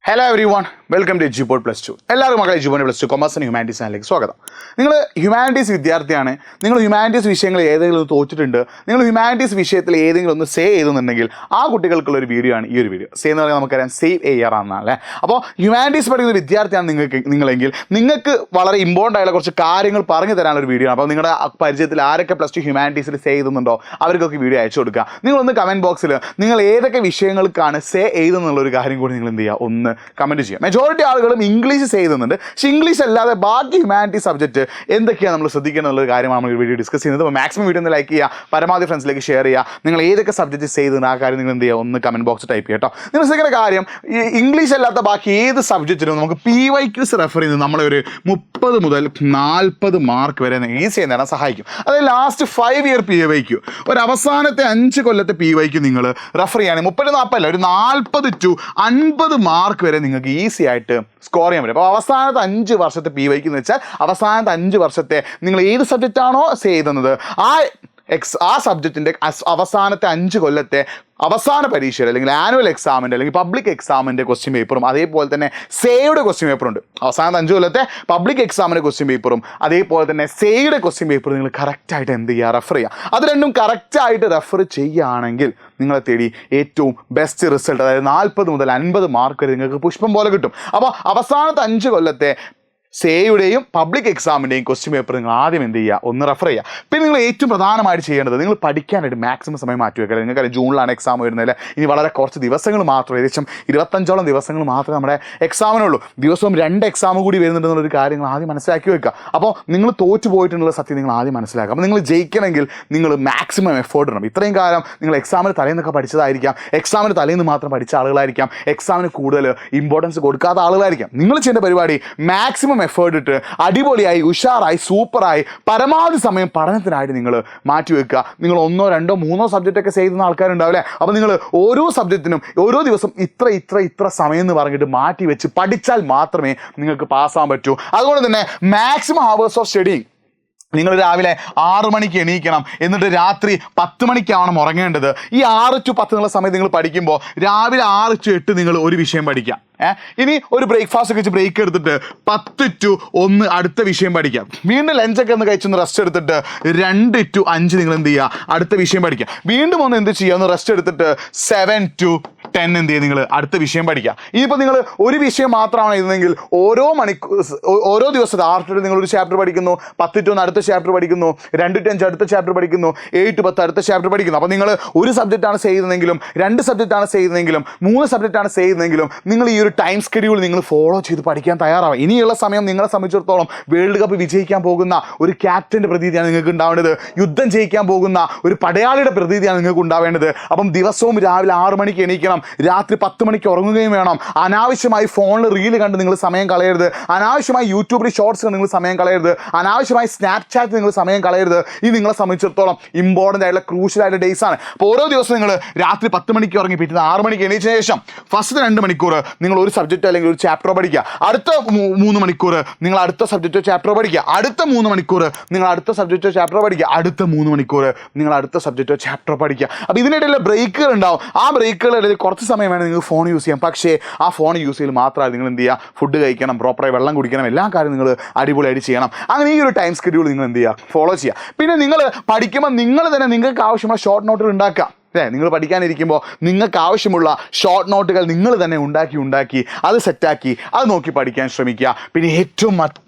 Hello everyone welcome to Edupod +2. എല്ലാവർക്കും മക്കളെ എജ്യൂപോഡ് +2 commerce and humanities ചാനലിലേക്ക് സ്വാഗതം. നിങ്ങൾ ഹ്യൂമാനിറ്റീസ് വിദ്യാർത്ഥിയാണ്, നിങ്ങൾ ഹ്യൂമാനിറ്റീസ് വിഷയങ്ങൾ ഏതെങ്കിലും ഒന്ന് തോറ്റിട്ടുണ്ട്, നിങ്ങൾ ഹ്യൂമാനിറ്റീസ് വിഷയത്തിൽ ഏതെങ്കിലും ഒന്ന് സേ ചെയ്തെന്നുണ്ടെങ്കിൽ ആ കുട്ടികൾക്കുള്ള ഒരു വീഡിയോ ആണ് ഈ ഒരു വീഡിയോ. സേ എന്ന് പറയുന്നത് നമുക്കറിയാം സേവ് AR ആണെന്നല്ലേ. അപ്പോൾ ഹ്യൂമാനിറ്റീസ് പഠിക്കുന്ന വിദ്യാർത്ഥിയാണ് നിങ്ങളെങ്കിൽ നിങ്ങൾക്ക് വളരെ ഇമ്പോർട്ടൻ്റ് ആയിട്ടുള്ള കുറച്ച് കാര്യങ്ങൾ പറഞ്ഞു തരാനുള്ള ഒരു വീഡിയോ ആണ്. അപ്പോൾ നിങ്ങളുടെ പരിചയത്തിൽ ആരൊക്കെ +2 ഹ്യൂമാനിറ്റീസിൽ സേ ചെയ്തുന്നുണ്ടോ അവർക്കൊക്കെ വീഡിയോ അയച്ചു കൊടുക്കുക. നിങ്ങളൊന്ന് കമൻറ്റ് ബോക്സിൽ നിങ്ങൾ ഏതൊക്കെ വിഷയങ്ങൾക്കാണ് സേ ചെയ്തെന്നുള്ളൊരു കാര്യം കൂടി നിങ്ങൾ എന്ത് ചെയ്യുക, ഒന്ന് കമൻറ്റ് ചെയ്യാം. മെജോറിറ്റി ആളുകളും ഇംഗ്ലീഷ് ചെയ്യുന്നുണ്ട്, പക്ഷേ ഇംഗ്ലീഷ് അല്ലാതെ ബാക്കി ഹ്യൂമാനിറ്റീസ് സബ്ജക്റ്റ് എന്തൊക്കെയാണ് നമ്മൾ ശ്രദ്ധിക്കുക എന്നുള്ള കാര്യമാണ് നമ്മൾ ഈ വീഡിയോ ഡിസ്കസ് ചെയ്യുന്നത്. അപ്പോൾ മാക്സിമം വീഡിയോ ഒന്ന് ലൈക്ക് ചെയ്യുക, പരമാവധി ഫ്രണ്ട്സിലേക്ക് ഷെയർ ചെയ്യുക. നിങ്ങൾ ഏതൊക്കെ സബ്ജക്റ്റ് ചെയ്തെന്ന് ആ കാര്യം നിങ്ങൾ എന്ത് ചെയ്യുക, ഒന്ന് കമൻറ്റ് ബോക്സ് ടൈപ്പ് ചെയ്യുക കേട്ടോ. നിങ്ങൾ ശ്രദ്ധിക്കുന്ന കാര്യം, ഈ ഇംഗ്ലീഷ് അല്ലാത്ത ബാക്കി ഏത് സബ്ജക്റ്റിനും നമുക്ക് PYQs റെഫർ ചെയ്ത് നമ്മളെ ഒരു 30 മുതൽ 40 മാർക്ക് വരെ ഈസി നേടാൻ സഹായിക്കും. അതായത് ലാസ്റ്റ് 5 ഇയർ PYQ, ഒരു അവസാനത്തെ 5 കൊല്ലത്തെ PYQ നിങ്ങൾ റെഫർ ചെയ്യുകയാണെങ്കിൽ 30-40 അല്ല, ഒരു 40 to 50 മാർക്ക് വരെ നിങ്ങൾക്ക് ഈസി ആയിട്ട് സ്കോർ ചെയ്യാൻ പറ്റും. അപ്പോൾ അവസാനത്തെ 5 വർഷത്തെ PYQ എന്ന് വെച്ചാൽ അവസാനത്തെ 5 വർഷത്തെ നിങ്ങൾ ഏത് സബ്ജക്റ്റാണോ ചെയ്യുന്നത് ആ സബ്ജക്റ്റിൻ്റെ അവസാനത്തെ 5 കൊല്ലത്തെ അവസാന പരീക്ഷയുടെ അല്ലെങ്കിൽ ആനുവൽ എക്സാമിൻ്റെ അല്ലെങ്കിൽ പബ്ലിക് എക്സാമിൻ്റെ ക്വസ്റ്റ്യൻ പേപ്പറും അതേപോലെ തന്നെ സേയുടെ ക്വസ്റ്റ്യൻ പേപ്പറുണ്ട്. അവസാനത്തെ 5 കൊല്ലത്തെ പബ്ലിക് എക്സാമിൻ്റെ ക്വസ്റ്റ്യൻ പേപ്പറും അതേപോലെ തന്നെ സേയുടെ ക്വസ്റ്റ്യൻ പേപ്പറും നിങ്ങൾ കറക്റ്റായിട്ട് എന്ത് ചെയ്യുക, റെഫർ ചെയ്യുക. അത് രണ്ടും കറക്റ്റായിട്ട് റെഫർ ചെയ്യുകയാണെങ്കിൽ നിങ്ങളെ തേടി ഏറ്റവും ബെസ്റ്റ് റിസൾട്ട്, അതായത് 40 മുതൽ 50 മാർക്ക് വരെ നിങ്ങൾക്ക് പുഷ്പം പോലെ കിട്ടും. അപ്പോൾ അവസാനത്തെ 5 കൊല്ലത്തെ സേയുടെയും പബ്ലിക് എക്സാമിൻ്റെയും ക്വസ്റ്റ്യൻ പേപ്പർ നിങ്ങൾ ആദ്യം എന്ത് ചെയ്യുക, ഒന്ന് റെഫർ ചെയ്യുക. പിന്നെ നിങ്ങൾ ഏറ്റവും പ്രധാനമായിട്ട് ചെയ്യേണ്ടത് നിങ്ങൾ പഠിക്കാനായിട്ട് മാക്സിമം സമയം മാറ്റി വെക്കുക. നിങ്ങൾക്ക് ജൂണിലാണ് എക്സാം വരുന്നത്, ഇനി വളരെ കുറച്ച് ദിവസങ്ങൾ മാത്രം, ഏകദേശം 25ഓളം ദിവസങ്ങൾ മാത്രമേ നമ്മുടെ എക്സാമിനുള്ളൂ. ദിവസവും 2 എക്സാം കൂടി വരുന്നുണ്ടെന്നുള്ളൊരു കാര്യം നിങ്ങൾ ആദ്യം മനസ്സിലാക്കി വെക്കുക. അപ്പോൾ നിങ്ങൾ തോറ്റു പോയിട്ടുള്ള സത്യം നിങ്ങൾ ആദ്യം മനസ്സിലാക്കുക. അപ്പോൾ നിങ്ങൾ ജയിക്കണമെങ്കിൽ നിങ്ങൾ മാക്സിമം എഫേർട്ട് ഇടണം. ഇത്രയും കാലം നിങ്ങൾ എക്സാമിന് തലേന്നൊക്കെ പഠിച്ചതായിരിക്കാം, എക്സാമിന് തലേന്ന് മാത്രം പഠിച്ച ആളുകളായിരിക്കാം, എക്സാമിന് കൂടുതൽ ഇമ്പോർട്ടൻസ് കൊടുക്കാത്ത ആളുകളായിരിക്കാം. നിങ്ങൾ ചെയ്യേണ്ട പരിപാടി മാക്സിമം എഫേർട്ട് ഇട്ട് അടിപൊളിയായി ഉഷാറായി സൂപ്പറായി പരമാവധി സമയം പഠനത്തിനായിട്ട് നിങ്ങൾ മാറ്റിവെക്കുക. നിങ്ങൾ 1, 2, 3 സബ്ജക്റ്റൊക്കെ ചെയ്യുന്ന ആൾക്കാരുണ്ടാവില്ലേ. അപ്പോൾ നിങ്ങൾ ഓരോ സബ്ജക്റ്റിനും ഓരോ ദിവസം ഇത്ര സമയം എന്ന് പറഞ്ഞിട്ട് മാറ്റി വെച്ച് പഠിച്ചാൽ മാത്രമേ നിങ്ങൾക്ക് പാസ്സാകാൻ പറ്റൂ. അതുകൊണ്ട് തന്നെ മാക്സിമം ഹവേഴ്സ് ഓഫ് സ്റ്റഡിങ്. നിങ്ങൾ രാവിലെ 6 മണിക്ക് എണീക്കണം, എന്നിട്ട് രാത്രി 10 മണിക്കാവണം ഉറങ്ങേണ്ടത്. ഈ 6 to 10 എന്നുള്ള സമയത്ത് നിങ്ങൾ പഠിക്കുമ്പോൾ രാവിലെ 6 to 8 നിങ്ങൾ ഒരു വിഷയം പഠിക്കാം. ഇനി ഒരു ബ്രേക്ക്ഫാസ്റ്റ് കഴിച്ച് ബ്രേക്ക് എടുത്തിട്ട് 10 to 1 അടുത്ത വിഷയം പഠിക്കാം. വീണ്ടും ലഞ്ചൊക്കെ ഒന്ന് കഴിച്ചൊന്ന് റെസ്റ്റ് എടുത്തിട്ട് 2 to 5 നിങ്ങൾ എന്ത് ചെയ്യുക, അടുത്ത വിഷയം പഠിക്കുക. വീണ്ടും ഒന്ന് എന്ത് ചെയ്യുക, ഒന്ന് റെസ്റ്റ് എടുത്തിട്ട് 7 to 10 എന്ത് ചെയ്യുക, നിങ്ങൾ അടുത്ത വിഷയം പഠിക്കുക. ഇനിയിപ്പോൾ നിങ്ങൾ ഒരു വിഷയം മാത്രമാണ് എഴുതുന്നതെങ്കിൽ ഓരോ ദിവസത്തെ 6 to 8 നിങ്ങൾ ഒരു ചാപ്റ്റർ പഠിക്കുന്നു, 10 to 1 അടുത്ത ചാപ്റ്റർ പഠിക്കുന്നു, 2 to 5 അടുത്ത ചാപ്റ്റർ പഠിക്കുന്നു, 7 to 10 അടുത്ത ചാപ്റ്റർ പഠിക്കുന്നു. അപ്പോൾ നിങ്ങൾ ഒരു സബ്ജക്റ്റാണ് ചെയ്യുന്നതെങ്കിലും 2 സബ്ജക്റ്റാണ് ചെയ്യുന്നതെങ്കിലും 3 സബ്ജക്റ്റാണ് ചെയ്യുന്നതെങ്കിലും നിങ്ങൾ ഈ ഒരു ടൈം സ്കെഡ്യൂൾ നിങ്ങൾ ഫോളോ ചെയ്ത് പഠിക്കാൻ തയ്യാറാവും. ഇനിയുള്ള സമയം നിങ്ങളെ സംബന്ധിച്ചിടത്തോളം വേൾഡ് കപ്പ് വിജയിക്കാൻ പോകുന്ന ഒരു ക്യാപ്റ്റൻ്റെ പ്രതീതിയാണ് നിങ്ങൾക്ക് ഉണ്ടാവേണ്ടത്. യുദ്ധം ജയിക്കാൻ പോകുന്ന ഒരു പടയാളിയുടെ പ്രതീതിയാണ് നിങ്ങൾക്ക് ഉണ്ടാവേണ്ടത്. അപ്പം ദിവസവും രാവിലെ 6 മണിക്ക് എണീക്കണം, രാത്രി 10 മണിക്ക് ഉറങ്ങുകയും വേണം. അനാവശ്യമായി ഫോണിൽ റീല് കണ്ട് നിങ്ങൾ സമയം കളയരുത്, അനാവശ്യമായി യൂട്യൂബിൽ ഷോർട്സ് നിങ്ങൾ സമയം കളയരുത്, അനാവശ്യമായി സ്നാപ്ചാറ്റ് നിങ്ങൾ സമയം കളയരുത്. ഇത് നിങ്ങളെ സംബന്ധിച്ചിടത്തോളം ഇമ്പോർട്ടൻ്റ് ആയിട്ടുള്ള ക്രൂഷ്യൽ ആയിട്ടുള്ള ഡേയ്സ് ആണ്. അപ്പോൾ ഓരോ ദിവസവും നിങ്ങൾ രാത്രി 10 മണിക്ക് ഉറങ്ങി പിറ്റേന്ന് 6 മണിക്ക് എണീച്ചതിന് ശേഷം ഫസ്റ്റ് 2 മണിക്കൂർ നിങ്ങൾ ഒരു സബ്ജക്റ്റ് അല്ലെങ്കിൽ ഒരു ചാപ്റ്റർ പഠിക്കുക. അടുത്ത 3 മണിക്കൂർ നിങ്ങൾ അടുത്ത സബ്ജക്റ്റോ ചാപ്റ്റർ പഠിക്കുക. അടുത്ത 3 മണിക്കൂർ നിങ്ങൾ അടുത്ത സബ്ജക്റ്റോ ചാപ്റ്റർ പഠിക്കുക. അടുത്ത 3 മണിക്കൂർ നിങ്ങൾ അടുത്ത സബ്ജക്റ്റോ ചാപ്റ്റർ പഠിക്കുക. അപ്പോൾ ഇതിനിടയിൽ ബ്രേക്കുകൾ ഉണ്ടാവും. ആ ബ്രേക്കുകളിൽ കുറച്ച് സമയം വേണം നിങ്ങൾക്ക് ഫോൺ യൂസ് ചെയ്യാം. പക്ഷേ ആ ഫോൺ യൂസ് ചെയ്യൽ മാത്രമല്ല, നിങ്ങൾ എന്ത് ചെയ്യുക, ഫുഡ് കഴിക്കണം, പ്രോപ്പറായി വെള്ളം കുടിക്കണം, എല്ലാ കാര്യം നിങ്ങൾ അടിപൊളിയായിട്ട് ചെയ്യണം. അങ്ങനെ ഈ ഒരു ടൈം സ്കെഡ്യൂൾ നിങ്ങൾ എന്ത് ചെയ്യുക, ഫോളോ ചെയ്യുക. പിന്നെ നിങ്ങൾ പഠിക്കുമ്പോൾ നിങ്ങൾ തന്നെ നിങ്ങൾക്ക് ആവശ്യമുള്ള ഷോർട്ട് നോട്ടുകൾ ഉണ്ടാക്കുക. നിങ്ങൾ പഠിക്കാനിരിക്കുമ്പോൾ നിങ്ങൾക്ക് ആവശ്യമുള്ള ഷോർട്ട് നോട്ടുകൾ നിങ്ങൾ തന്നെ ഉണ്ടാക്കി അത് സെറ്റാക്കി അത് നോക്കി പഠിക്കാൻ ശ്രമിക്കുക. പിന്നെ ഏറ്റവും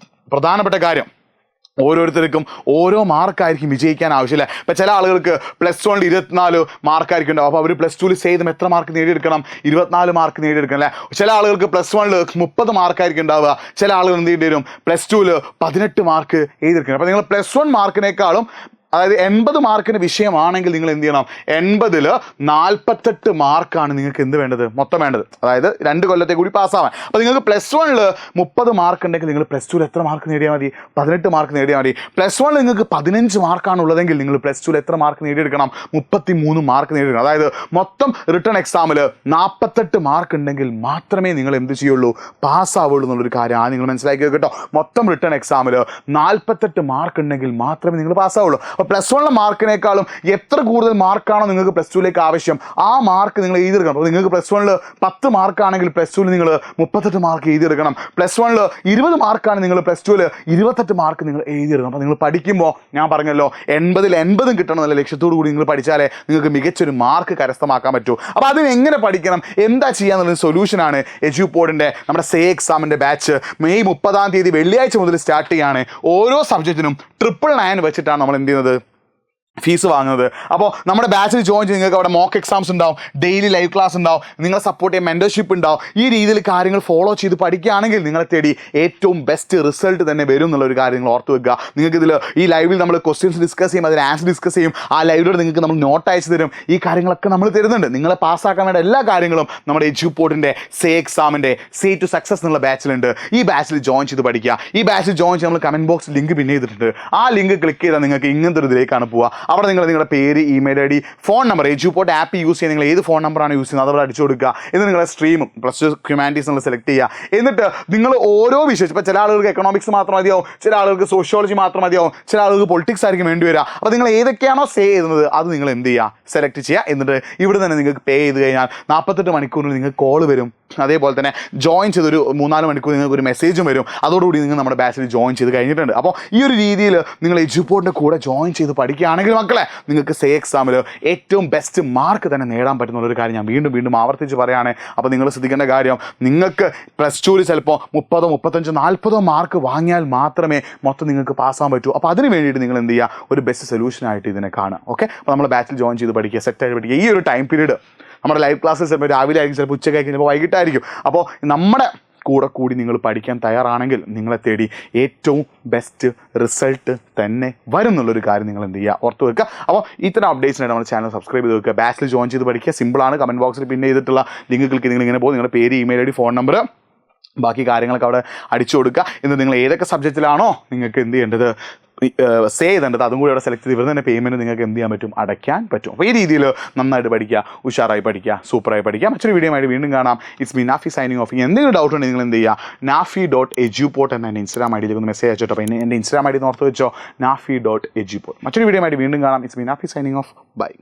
പ്രധാനപ്പെട്ട കാര്യം, ഓരോരുത്തർക്കും ഓരോ മാർക്കായിരിക്കും വിജയിക്കാൻ ആവശ്യമില്ല. ഇപ്പോൾ ചില ആളുകൾക്ക് +1 24 മാർക്കായിരിക്കും ഉണ്ടാവും. അപ്പോൾ അവർ +2 ചെയ്തും എത്ര മാർക്ക് നേടിയെടുക്കണം, 24 മാർക്ക് നേടിയെടുക്കണം അല്ലേ. ചില ആളുകൾക്ക് +1 30 മാർക്കായിരിക്കും ഉണ്ടാവുക. ചില ആളുകൾ എന്ത് ചെയ്യേണ്ടി വരും, +2 18 മാർക്ക് എഴുതിയെടുക്കണം. അപ്പോൾ നിങ്ങൾ +1 മാർക്കിനേക്കാളും, അതായത് 80 മാർക്കിന് വിഷയമാണെങ്കിൽ നിങ്ങൾ എന്ത് ചെയ്യണം, 80ൽ 48 മാർക്കാണ് നിങ്ങൾക്ക് എന്ത് വേണ്ടത്, മൊത്തം വേണ്ടത്. അതായത് 2 കൊല്ലത്തെ കൂടി പാസ്സാവാൻ. അപ്പോൾ നിങ്ങൾക്ക് +1 30 മാർക്ക് ഉണ്ടെങ്കിൽ നിങ്ങൾ +2 എത്ര മാർക്ക് നേടിയാൽ മതി, 18 മാർക്ക് നേടിയാൽ മതി. +1 നിങ്ങൾക്ക് 15 മാർക്കാണ് ഉള്ളതെങ്കിൽ നിങ്ങൾ +2 എത്ര മാർക്ക് നേടിയെടുക്കണം, 33 മാർക്ക് നേടിയെടുക്കണം. അതായത് മൊത്തം റിട്ടേൺ എക്സാമിൽ 48 മാർക്ക് ഉണ്ടെങ്കിൽ മാത്രമേ നിങ്ങൾ എന്ത് ചെയ്യുള്ളൂ, പാസ്സാവുള്ളൂ എന്നുള്ളൊരു കാര്യം നിങ്ങൾ മനസ്സിലാക്കി കേട്ടോ. മൊത്തം റിട്ടേൺ എക്സാമിൽ 48 മാർക്ക് ഉണ്ടെങ്കിൽ മാത്രമേ നിങ്ങൾ പാസ്സാവുള്ളൂ. അപ്പോൾ +1 മാർക്കിനേക്കാളും എത്ര കൂടുതൽ മാർക്കാണോ നിങ്ങൾക്ക് +2ലേക്ക് ആവശ്യം ആ മാർക്ക് നിങ്ങൾ എഴുതിയെടുക്കണം. അപ്പോൾ നിങ്ങൾക്ക് +1 10 മാർക്കാണെങ്കിൽ +2 നിങ്ങൾ 38 മാർക്ക് എഴുതിയെടുക്കണം. +1 20 മാർക്കാണ് നിങ്ങൾ +2 28 മാർക്ക് നിങ്ങൾ എഴുതിയെടുക്കണം. അപ്പോൾ നിങ്ങൾ പഠിക്കുമ്പോൾ ഞാൻ പറഞ്ഞല്ലോ 80ൽ 80 കിട്ടണം എന്നുള്ള ലക്ഷ്യത്തോടു കൂടി നിങ്ങൾ പഠിച്ചാലേ നിങ്ങൾക്ക് മികച്ചൊരു മാർക്ക് കരസ്ഥമാക്കാൻ പറ്റൂ. അപ്പോൾ അതിന് എങ്ങനെ പഠിക്കണം, എന്താ ചെയ്യാന്നുള്ളൊരു സൊല്യൂഷനാണ് എജ്യൂപോഡിൻ്റെ നമ്മുടെ സേ എക്സാമിൻ്റെ ബാച്ച് മെയ് 30-ാം തീയതി വെള്ളിയാഴ്ച മുതൽ സ്റ്റാർട്ട് ചെയ്യാണ്. ഓരോ സബ്ജക്റ്റിനും 999 വെച്ചിട്ടാണ് നമ്മൾ എന്ത് ചെയ്യുന്നത്, ഫീസ് വാങ്ങുന്നത്. അപ്പോൾ നമ്മുടെ ബാച്ചിൽ ജോയിൻ ചെയ്ത് നിങ്ങൾക്ക് അവിടെ മോക്ക് എക്സാംസ് ഉണ്ടാവും, ഡെയിലി ലൈവ് ക്ലാസ് ഉണ്ടാവും, നിങ്ങളെ സപ്പോർട്ട് ചെയ്യാൻ മെൻറ്റർഷിപ്പ് ഉണ്ടാവും. ഈ രീതിയിൽ കാര്യങ്ങൾ ഫോളോ ചെയ്ത് പഠിക്കുകയാണെങ്കിൽ നിങ്ങളെ തേടി ഏറ്റവും ബെസ്റ്റ് റിസൾട്ട് തന്നെ വരും എന്നുള്ളൊരു കാര്യം നിങ്ങൾ ഓർത്ത് വെക്കുക. നിങ്ങൾക്ക് ഇതിൽ ഈ ലൈവിൽ നമ്മൾ ക്വസ്റ്റ്യൻസ് ഡിസ്കസ് ചെയ്യും, അതിന് ആൻസർ ഡിസ്കസ് ചെയ്യും. ആ ലൈവിലൂടെ നിങ്ങൾക്ക് നമ്മൾ നോട്ട് അയച്ചു തരും. ഈ കാര്യങ്ങളൊക്കെ നമ്മൾ തരുന്നുണ്ട്. നിങ്ങളെ പാസ്സാക്കാൻ വേണ്ട എല്ലാ കാര്യങ്ങളും നമ്മുടെ എജ്യൂപോഡിൻ്റെ സേ എക്സാമിൻ്റെ സേ ടു സക്സസ് എന്നുള്ള ബാച്ചിലുണ്ട്. ഈ ബാച്ചിൽ ജോയിൻ ചെയ്ത് പഠിക്കുക. ഈ ബാച്ചിൽ ജോയിൻ ചെയ്ത് നമ്മൾ കമൻറ്റ് ബോക്സിൽ ലിങ്ക് പിന്നെ ചെയ്തിട്ടുണ്ട്. ആ ലിങ്ക് ക്ലിക്ക് ചെയ്താൽ നിങ്ങൾക്ക് ഇങ്ങനത്തെ ഒരു ഇതിലേക്കാണ് പോവുക. അവിടെ നിങ്ങൾ നിങ്ങളുടെ പേര്, email ID, phone number, Edupod app use ചെയ്യുക, നിങ്ങൾ ഏത് ഫോൺ നമ്പറാണ് യൂസ് ചെയ്യുന്നത് അതവിടെ അടിച്ചു കൊടുക്കുക. എന്നിട്ട് നിങ്ങളുടെ സ്ട്രീമും +2 ഹ്യൂമാനിറ്റീസ് നിങ്ങൾ സെലക്ട് ചെയ്യുക. എന്നിട്ട് നിങ്ങൾ ഓരോ വിഷയം, ഇപ്പോൾ ചില ആളുകൾക്ക് എക്കണോമിക്സ് മാത്രം മതിയാവും, ചില ആളുകൾക്ക് സോഷ്യോളജി മാത്രം മതിയാവും, ചില ആളുകൾക്ക് പൊളിറ്റിക്സ് ആയിരിക്കും വേണ്ടി വരിക. അപ്പോൾ നിങ്ങൾ ഏതൊക്കെയാണോ സേ ചെയ്യുന്നത് അത് നിങ്ങൾ എന്ത് ചെയ്യുക, സെലക്ട് ചെയ്യുക. എന്നിട്ട് ഇവിടെ തന്നെ നിങ്ങൾക്ക് പേ ചെയ്ത് കഴിഞ്ഞാൽ 48 മണിക്കൂറിൽ നിങ്ങൾക്ക് കോൾ വരും. അതേപോലെ തന്നെ ജോയിൻ ചെയ്തൊരു 3-4 മണിക്കൂർ നിങ്ങൾക്ക് ഒരു മെസ്സേജും വരും. അതോടുകൂടി നിങ്ങൾ നമ്മുടെ ബാച്ചിൽ ജോയിൻ ചെയ്ത് കഴിഞ്ഞിട്ടുണ്ട്. അപ്പോൾ ഈ ഒരു രീതിയിൽ നിങ്ങൾ എജ്യൂപോഡിൻ്റെ കൂടെ ജോയിൻ ചെയ്ത് പഠിക്കുകയാണെങ്കിൽ മക്കളെ നിങ്ങൾക്ക് സേ എക്സാമിൽ ഏറ്റവും ബെസ്റ്റ് മാർക്ക് തന്നെ നേടാൻ പറ്റുന്നുള്ളൊരു കാര്യം ഞാൻ വീണ്ടും വീണ്ടും ആവർത്തിച്ച് പറയുകയാണ്. അപ്പോൾ നിങ്ങൾ ശ്രദ്ധിക്കേണ്ട കാര്യം, നിങ്ങൾക്ക് +2 ചിലപ്പോൾ 30, 35, 40 മാർക്ക് വാങ്ങിയാൽ മാത്രമേ മൊത്തം നിങ്ങൾക്ക് പാസ്സാൻ പറ്റൂ. അപ്പോൾ അതിന് വേണ്ടിയിട്ട് നിങ്ങൾ എന്ത് ചെയ്യുക, ഒരു ബെസ്റ്റ് സൊല്യൂഷനായിട്ട് ഇതിനെ കാണുക. ഓക്കെ, അപ്പോൾ നമ്മൾ ബാച്ചിൽ ജോയിൻ ചെയ്ത് പഠിക്കുക, സെറ്റായിട്ട് പഠിക്കുക. ഈ ഒരു ടൈം പീരീഡ് നമ്മുടെ ലൈവ് ക്ലാസ്സസ് ചിലപ്പോൾ രാവിലെ ആയിരിക്കും, ചിലപ്പോൾ ഉച്ചയ്ക്കായിരിക്കും, ചിലപ്പോൾ വൈകിട്ടായിരിക്കും. അപ്പോൾ നമ്മുടെ കൂടി നിങ്ങൾ പഠിക്കാൻ തയ്യാറാണെങ്കിൽ നിങ്ങളെ തേടി ഏറ്റവും ബെസ്റ്റ് റിസൾട്ട് തന്നെ വരും എന്നുള്ളൊരു കാര്യം നിങ്ങൾ എന്ത് ചെയ്യുക, ഓർത്ത് വെക്കുക. അപ്പോൾ ഇത്തരം അപ്ഡേറ്റ്സിനായിട്ട് നമ്മുടെ ചാനൽ സബ്സ്ക്രൈബ് ചെയ്ത് വെക്കുക. ബാച്ചിൽ ജോയിൻ ചെയ്ത് പഠിക്കുക. സിമ്പിളാണ്. കമൻറ്റ് ബോക്സിൽ പിന്നെ ചെയ്തിട്ടുള്ള ലിങ്ക് ക്ലിക്ക് നിങ്ങൾ ഇങ്ങനെ പോകും. നിങ്ങളുടെ പേര്, ഇമെയിൽ ID, ഫോൺ നമ്പർ, ബാക്കി കാര്യങ്ങളൊക്കെ അവിടെ അടിച്ചു കൊടുക്കുക. എന്നിട്ട് നിങ്ങൾ ഏതൊക്കെ സബ്ജക്റ്റിലാണോ നിങ്ങൾക്ക് എന്ത് ചെയ്യേണ്ടത്, സേ ചെയ്തേണ്ടത്, അതും കൂടി അവിടെ സെലക്ട് ചെയ്ത് ഇവർ തന്നെ പേയ്മെൻറ്റ് നിങ്ങൾക്ക് എന്ത് ചെയ്യാൻ പറ്റും, അടയ്ക്കാൻ പറ്റും. അപ്പോൾ ഈ രീതിയിൽ നന്നായിട്ട് പഠിക്കുക, ഉഷാറായി പഠിക്കുക, സൂപ്പറായി പഠിക്കുക. മറ്റൊരു വീഡിയോ ആയിട്ട് വീണ്ടും കാണാം. It's me Nafi signing of. എന്തെങ്കിലും ഡൗട്ട് ഉണ്ടെങ്കിൽ നിങ്ങൾ എന്ത് ചെയ്യുക, nafi.eduport എന്ന എൻ്റെ ഇൻസ്റ്റാഗ്രാം ID ഒന്ന് മെസ്സേജ് അയച്ചോട്ടോ. അപ്പോൾ എൻ്റെ ഇൻസ്റ്റാഗ്രാം ID ഓർത്ത് വെച്ചോ, nafi.eduport. മറ്റൊരു വീഡിയോ ആയിട്ട് വീണ്ടും കാണാം. It's me Nafi signing off. By.